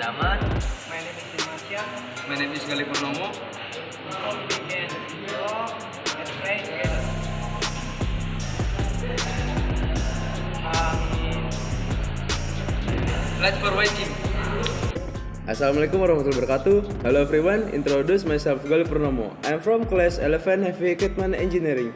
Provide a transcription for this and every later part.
Zaman. My name is Dimasya. My name is Galih Purnomo. Before we begin the video, let's pray together. Amin. Let's for watching. Assalamualaikum warahmatullahi wabarakatuh. Hello everyone, introduce myself Galih Purnomo. I'm from class 11 Heavy Equipment Engineering.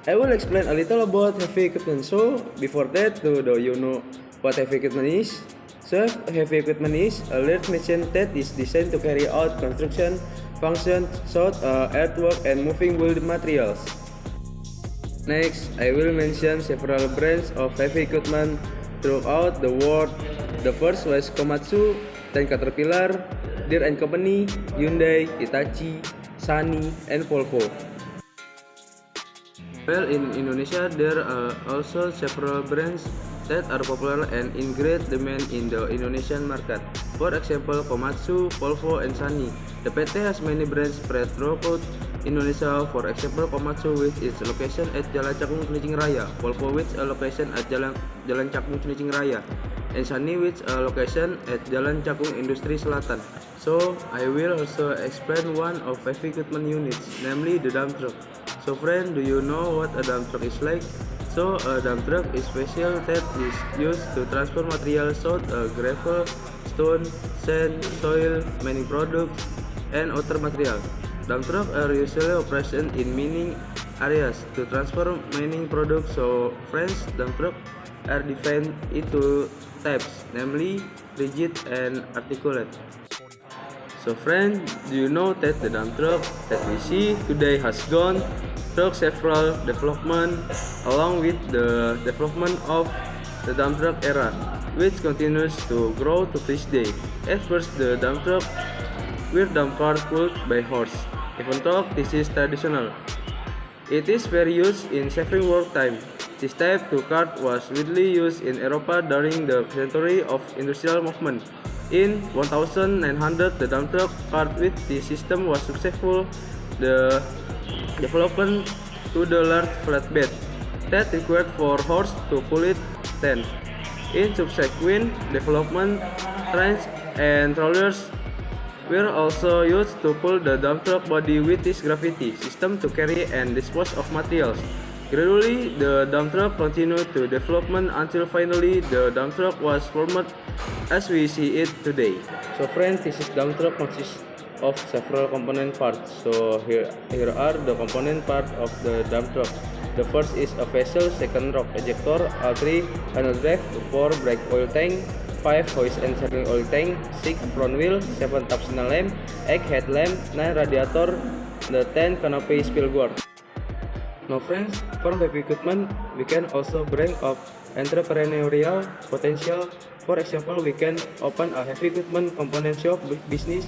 I will explain a little about heavy equipment. So, before that, do you know what heavy equipment is? So, heavy equipment is a large machine that is designed to carry out construction functions, such earthwork and moving building materials. Next, I will mention several brands of heavy equipment throughout the world. The first was Komatsu, then Caterpillar, Deere & Company, Hyundai, Hitachi, Sany, and Volvo. Well, in Indonesia, there are also several brands that are popular and in great demand in the Indonesian market. For example, Komatsu, Volvo, and Sany. The PT has many brands spread throughout Indonesia. For example, Komatsu with its location at Jalan Cakung Cilincing Raya, Volvo with a location at Jalan Cakung Cilincing Raya, and Sany with a location at Jalan Cakung Industri Selatan. So, I will also explain one of heavy equipment units, namely the dump truck. So friend, do you know what a dump truck is like? So a dump truck is special that is used to transport materials such as gravel, stone, sand, soil, mining products, and other material. Dump trucks are usually operated in mining areas to transport mining products. So friends, dump trucks are divided into types, namely rigid and articulate. So friend, do you know that the dump truck that we see today has gone through several developments along with the development of the dump truck era, which continues to grow to this day. At first, the dump truck were dump cars pulled by horse. Even though this is traditional, it is very used in saving work time. This type of cart was widely used in Europe during the century of industrial movement. In 1900, the dump truck cart with this system was successful. The development to the large flatbed that required for horse to pull it then. In subsequent development, trains and rollers were also used to pull the dump truck body with this gravity system to carry and dispose of materials. Gradually, the dump truck continued to development until finally the dump truck was formed as we see it today. So friends, this is dump truck consists of several component parts. So here are the component parts of the dump truck. The first is a vessel, second rock ejector, all-3 handle drive, 4 brake oil tank, 5 hoist and serving oil tank, 6 front wheel, 7 top signal lamp, 8 headlamp, 9 radiator, the 10 canopy spill guard. Now friends, for heavy equipment, we can also bring up entrepreneurial potential. For example, we can open a heavy equipment component shop business,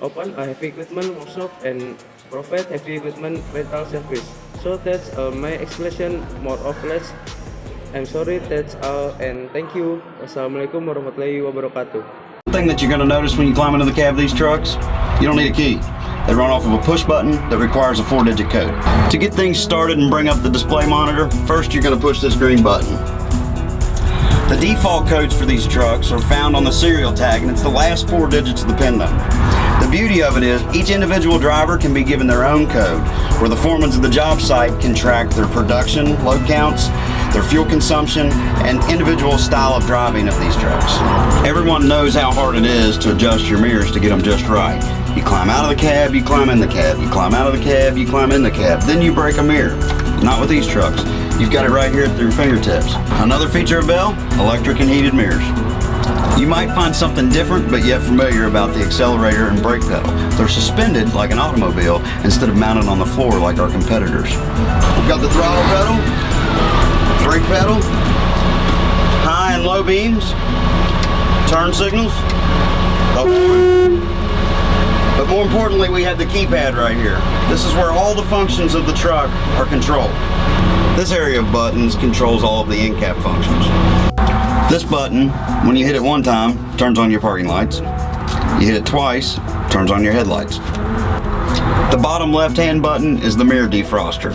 open a heavy equipment workshop, and provide heavy equipment rental service. So that's my explanation more or less. I'm sorry, that's all, and thank you. Wassalamualaikum warahmatullahi wabarakatuh. One thing that you're going to notice when you climb into the cab of these trucks, you don't need a key. They run off of a push button that requires a 4-digit code. To get things started and bring up the display monitor, first you're going to push this green button. The default codes for these trucks are found on the serial tag, and it's the last 4 digits of the PIN number. The beauty of it is each individual driver can be given their own code, where the foremen of the job site can track their production, load counts, their fuel consumption, and individual style of driving of these trucks. Everyone knows how hard it is to adjust your mirrors to get them just right. You climb out of the cab, you climb in the cab, you climb out of the cab, you climb in the cab, then you break a mirror. Not with these trucks. You've got it right here at your fingertips. Another feature of Bell, electric and heated mirrors. You might find something different but yet familiar about the accelerator and brake pedal. They're suspended like an automobile instead of mounted on the floor like our competitors. We've got the throttle pedal, brake pedal, high and low beams, turn signals, the horn. But more importantly, we have the keypad right here. This is where all the functions of the truck are controlled. This area of buttons controls all of the in-cab functions. This button, when you hit it one time, turns on your parking lights. You hit it twice, turns on your headlights. The bottom left-hand button is the mirror defroster.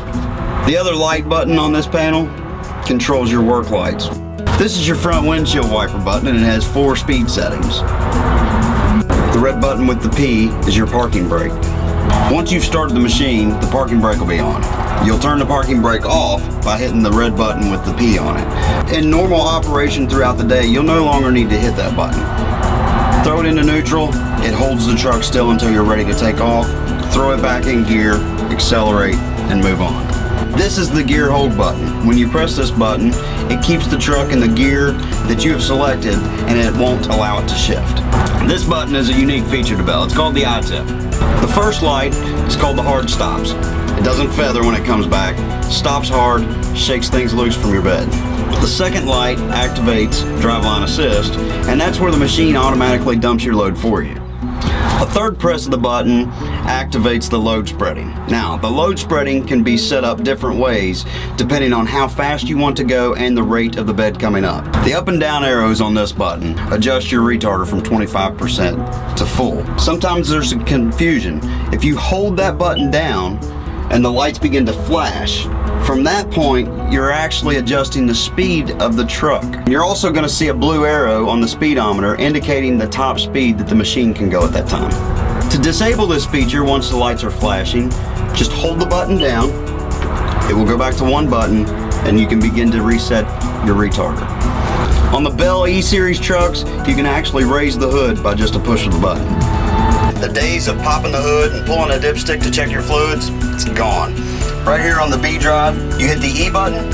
The other light button on this panel controls your work lights. This is your front windshield wiper button, and it has 4 speed settings. The red button with the P is your parking brake. Once you've started the machine, the parking brake will be on. You'll turn the parking brake off by hitting the red button with the P on it. In normal operation throughout the day, you'll no longer need to hit that button. Throw it into neutral, it holds the truck still until you're ready to take off. Throw it back in gear, accelerate, and move on. This is the gear hold button. When you press this button, it keeps the truck in the gear that you have selected and it won't allow it to shift. This button is a unique feature to Bell. It's called the I-tip. The first light is called the hard stops. It doesn't feather when it comes back, stops hard, shakes things loose from your bed. The second light activates driveline assist, and that's where the machine automatically dumps your load for you. A third press of the button activates the load spreading. Now, the load spreading can be set up different ways depending on how fast you want to go and the rate of the bed coming up. The up and down arrows on this button adjust your retarder from 25% to full. Sometimes there's some confusion. If you hold that button down and the lights begin to flash, from that point, you're actually adjusting the speed of the truck. You're also going to see a blue arrow on the speedometer indicating the top speed that the machine can go at that time. To disable this feature once the lights are flashing, just hold the button down. It will go back to one button and you can begin to reset your retarder. On the Bell E-Series trucks, you can actually raise the hood by just a push of the button. The days of popping the hood and pulling a dipstick to check your fluids, it's gone. Right here on the B drive, you hit the E button,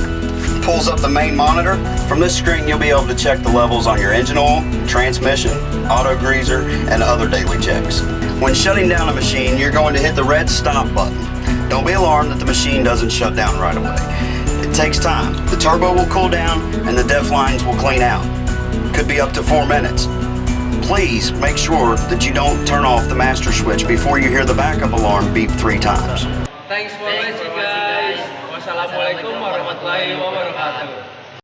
pulls up the main monitor. From this screen, you'll be able to check the levels on your engine oil, transmission, auto greaser, and other daily checks. When shutting down a machine, you're going to hit the red stop button. Don't be alarmed that the machine doesn't shut down right away. It takes time. The turbo will cool down and the def lines will clean out. Could be up to 4 minutes. Please make sure that you don't turn off the master switch before you hear the backup alarm beep 3 times. Thanks for watching guys. Wassalamualaikum warahmatullahi wabarakatuh.